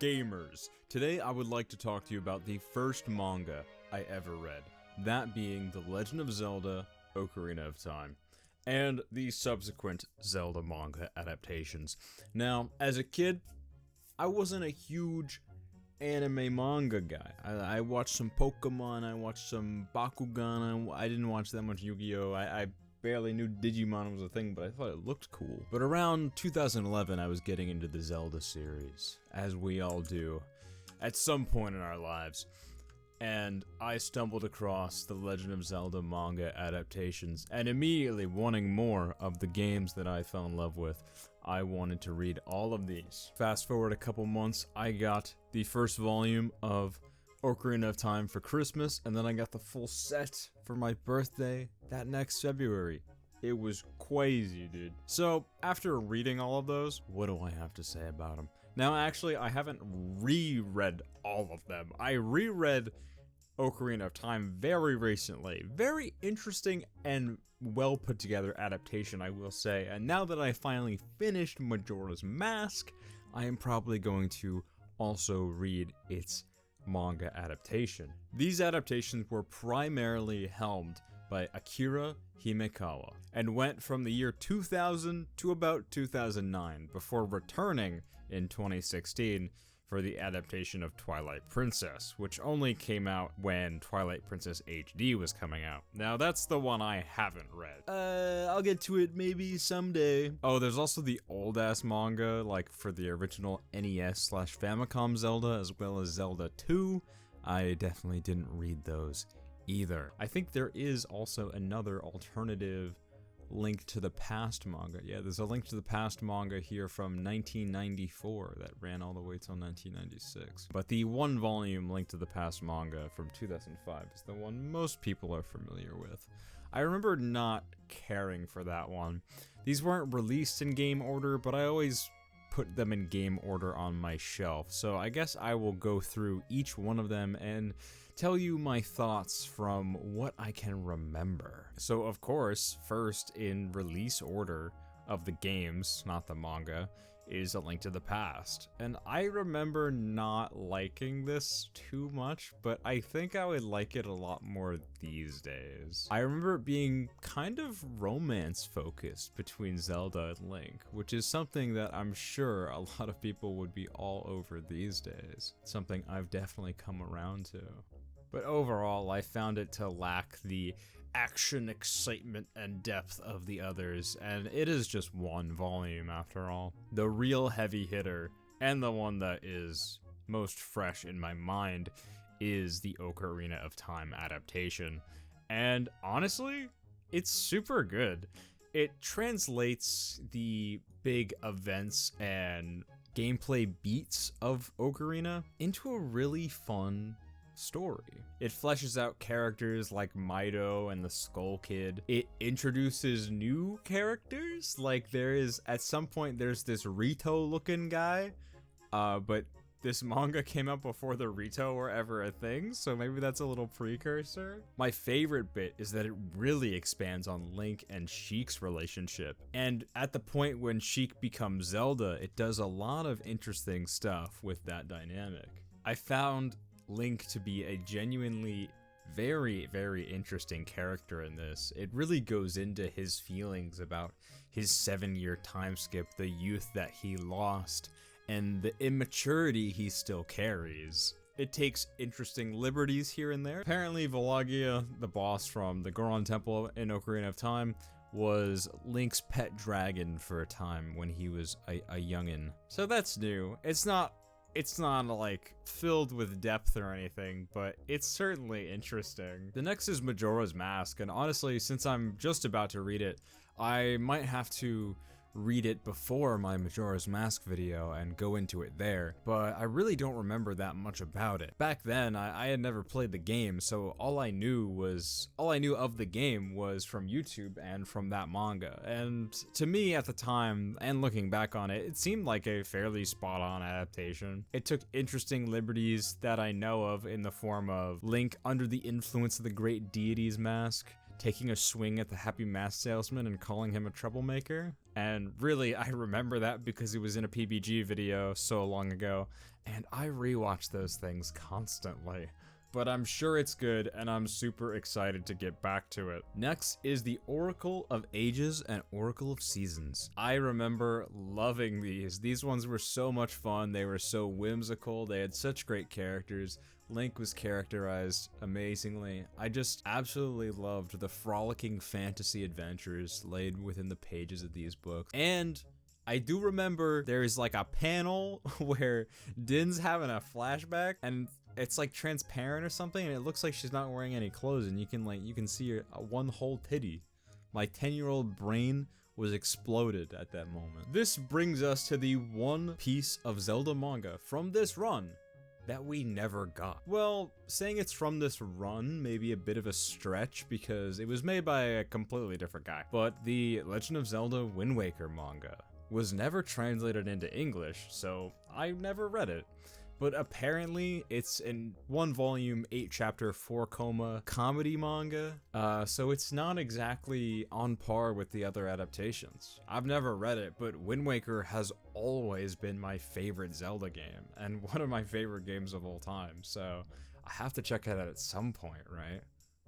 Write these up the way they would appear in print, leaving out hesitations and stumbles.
gamers! Today I would like to talk to you about the first manga I ever read, that being The Legend of Zelda: Ocarina of Time, and the subsequent Zelda manga adaptations. Now, as a kid, I wasn't a huge anime manga guy. I watched some Pokemon, I watched some Bakugan, I didn't watch that much Yu-Gi-Oh! I barely knew Digimon was a thing, but I thought it looked cool. But around 2011, I was getting into the Zelda series, as we all do, at some point in our lives. And I stumbled across the Legend of Zelda manga adaptations, and immediately wanting more of the games that I fell in love with, I wanted to read all of these. Fast forward a couple months, I got the first volume of Ocarina of Time for Christmas, and then I got the full set for my birthday that next February. It was crazy, dude. So, after reading all of those, what do I have to say about them? Now, actually, I haven't reread all of them. I reread Ocarina of Time very recently. Very interesting and well put together adaptation, I will say. And now that I finally finished Majora's Mask, I am probably going to also read its manga adaptation. These adaptations were primarily helmed by Akira Himekawa and went from the year 2000 to about 2009 before returning in 2016 for the adaptation of Twilight Princess, which only came out when Twilight Princess HD was coming out. Now that's the one I haven't read. I'll get to it maybe someday. Oh, there's also the old-ass manga, like for the original NES/Famicom Zelda, as well as Zelda 2. I definitely didn't read those either. I think there is also another alternative Link to the Past manga. Yeah, there's a Link to the Past manga here from 1994 that ran all the way till 1996. But the one volume Link to the Past manga from 2005 is the one most people are familiar with. I remember not caring for that one. These weren't released in game order, but I always put them in game order on my shelf, so I guess I will go through each one of them and tell you my thoughts from what I can remember. So of course, first in release order of the games, not the manga, is A Link to the Past. And I remember not liking this too much, but I think I would like it a lot more these days. I remember it being kind of romance focused between Zelda and Link, which is something that I'm sure a lot of people would be all over these days. Something I've definitely come around to. But overall, I found it to lack the action, excitement, and depth of the others, and it is just one volume after all. The real heavy hitter, and the one that is most fresh in my mind, is the Ocarina of Time adaptation. And honestly, it's super good. It translates the big events and gameplay beats of Ocarina into a really fun story. It fleshes out characters like Mido and the Skull Kid. It introduces new characters, like at some point there's this Rito looking guy, but this manga came out before the Rito were ever a thing, so maybe that's a little precursor. My favorite bit is that it really expands on Link and Sheik's relationship, and at the point when Sheik becomes Zelda, it does a lot of interesting stuff with that dynamic. I found Link to be a genuinely very, very interesting character in this. It really goes into his feelings about his 7-year time skip, the youth that he lost, and the immaturity he still carries. It takes interesting liberties here and there. Apparently, Velagia, the boss from the Goron Temple in Ocarina of Time, was Link's pet dragon for a time when he was a youngin'. So that's new. It's not like filled with depth or anything, but it's certainly interesting. The next is Majora's Mask, and honestly, since I'm just about to read it, I might have to read it before my Majora's Mask video and go into it there, but I really don't remember that much about it. Back then, I had never played the game, so all I knew of the game was from YouTube and from that manga, and to me at the time, and looking back on it, it seemed like a fairly spot-on adaptation. It took interesting liberties that I know of in the form of Link under the influence of the great deity's mask, taking a swing at the Happy Mask Salesman and calling him a troublemaker. And really, I remember that because it was in a PBG video so long ago, and I rewatch those things constantly. But I'm sure it's good, and I'm super excited to get back to it. Next is the Oracle of Ages and Oracle of Seasons. I remember loving these. These ones were so much fun. They were so whimsical. They had such great characters. Link was characterized amazingly. I just absolutely loved the frolicking fantasy adventures laid within the pages of these books. And I do remember there is like a panel where Din's having a flashback, and it's like transparent or something, and it looks like she's not wearing any clothes, and you can see her one whole titty. My 10-year-old brain was exploded at that moment. This brings us to the one piece of Zelda manga from this run that we never got. Well, saying it's from this run may be a bit of a stretch because it was made by a completely different guy, but the Legend of Zelda Wind Waker manga was never translated into English, so I never read it. But apparently it's in 1-volume, 8-chapter, 4-coma comedy manga, so it's not exactly on par with the other adaptations. I've never read it, but Wind Waker has always been my favorite Zelda game, and one of my favorite games of all time, so I have to check it out at some point, right?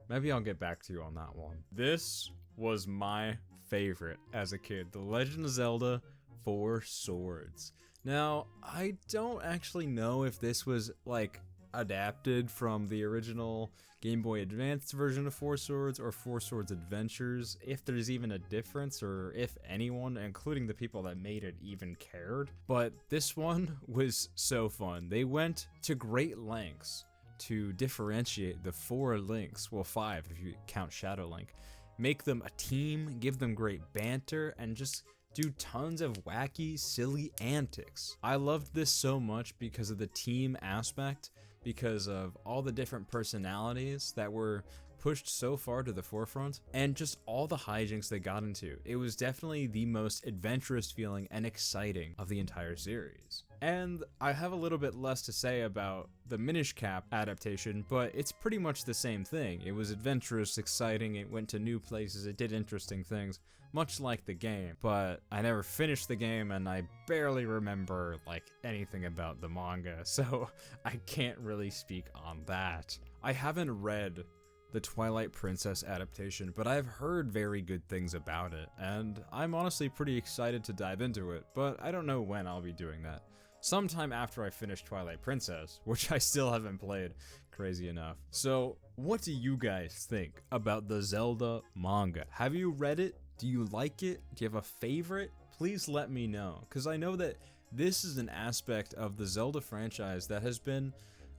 Maybe I'll get back to you on that one. This was my favorite as a kid, The Legend of Zelda 4 Swords. Now, I don't actually know if this was, like, adapted from the original Game Boy Advance version of 4 Swords or 4 Swords Adventures, if there's even a difference, or if anyone, including the people that made it, even cared. But this one was so fun. They went to great lengths to differentiate the 4 links, well 5 if you count Shadow Link, make them a team, give them great banter, and just do tons of wacky, silly antics. I loved this so much because of the team aspect, because of all the different personalities that were pushed so far to the forefront, and just all the hijinks they got into. It was definitely the most adventurous feeling and exciting of the entire series. And I have a little bit less to say about the Minish Cap adaptation, but it's pretty much the same thing. It was adventurous, exciting, it went to new places, it did interesting things, much like the game. But I never finished the game, and I barely remember like anything about the manga, so I can't really speak on that. I haven't read the Twilight Princess adaptation, but I've heard very good things about it, and I'm honestly pretty excited to dive into it, but I don't know when I'll be doing that. Sometime after I finish Twilight Princess, which I still haven't played, crazy enough. So, what do you guys think about the Zelda manga? Have you read it? Do you like it? Do you have a favorite? Please let me know, because I know that this is an aspect of the Zelda franchise that has been,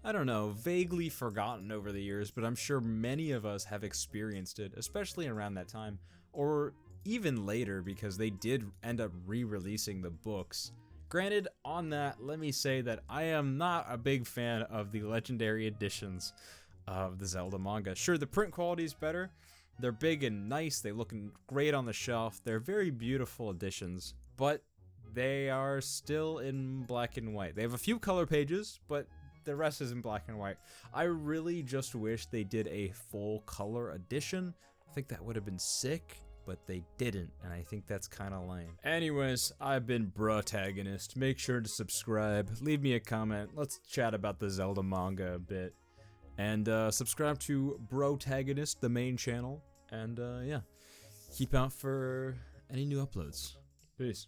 I don't know, vaguely forgotten over the years, but I'm sure many of us have experienced it, especially around that time, or even later, because they did end up re-releasing the books. Granted, on that, let me say that I am not a big fan of the legendary editions of the Zelda manga. Sure, the print quality is better, they're big and nice, they look great on the shelf, they're very beautiful editions, but they are still in black and white. They have a few color pages, but the rest is in black and white. I really just wish they did a full color edition. I think that would have been sick, but they didn't, and I think that's kind of lame. Anyways, I've been Brotagonist. Make sure to subscribe, leave me a comment, let's chat about the Zelda manga a bit, and subscribe to Brotagonist, the main channel, and yeah, keep out for any new uploads. Peace.